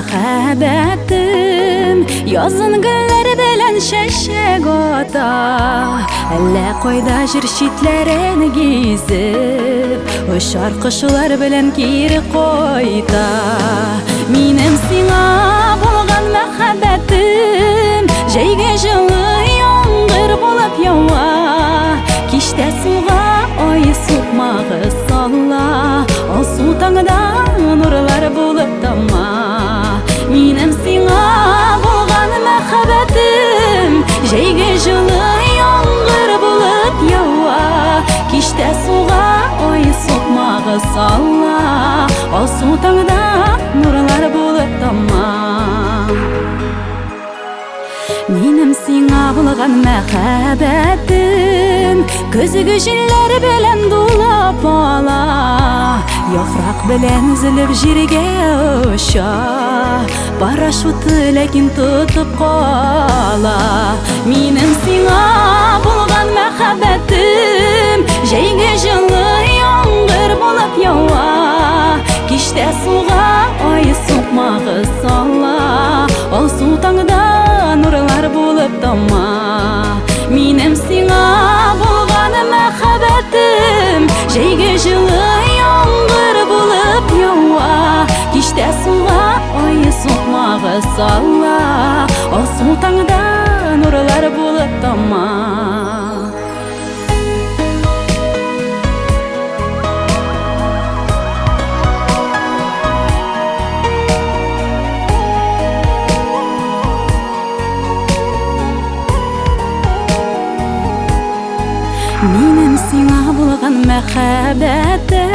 мәхәббәтем, язын гөлләре белән чәчәк ата. Әллә кайда җир читләрен гизеп, очар кошлар белән кире кайта. Минем сиңа булган мәхәббәтем, җәйге җылы яңгыр булып ява. Кичтә суга ай сукмагы сала, алсу таңда нурлар булып тама. Минем сиңа булган мәхәббәтем, җәйге җылы яңгыр булып ява. Кичтә суга ай сукмагы сала, алсу таңда нурлар булып тама. Минем сиңа булган мәхәббәтем, көзге җилләр белән дулап ала. Яфрак белән өзелеп җиргә оча, парашюты ләкин тотып кала. Минем сиңа булган мәхәббәтем, җәйге җылы яңгыр булып ява. Кичтә суга ай сукмагы сала, алсу таңда нурлар булып тама. Минем сиңа булган мәхәббәтем, җәйге җылы яңгыр булып ява. Кичтә суга ай сукмагы сала, алсу таңда нурлар булып тама. Минем сиңа булган мәхәббәтем,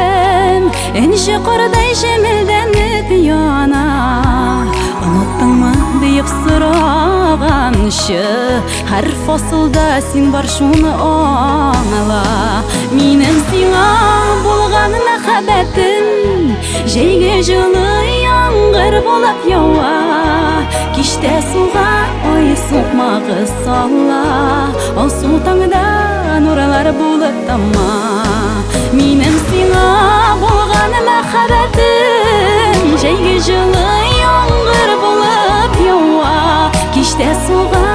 энҗе кордай җемелдәнеп яна. Оныттыңмы диеп сораганчы, һәр фасылда син бар шуны аңла. Минем сиңа булган мәхәббәтем, җәйге җылы яңгыр булып ява. Кичтә суга ай сукмагы сала, алсу таңда нурлар булып тама. Минем сиңа булган мәхәббәтем, җәйге җылы яңгыр булып ява. Кичтә суга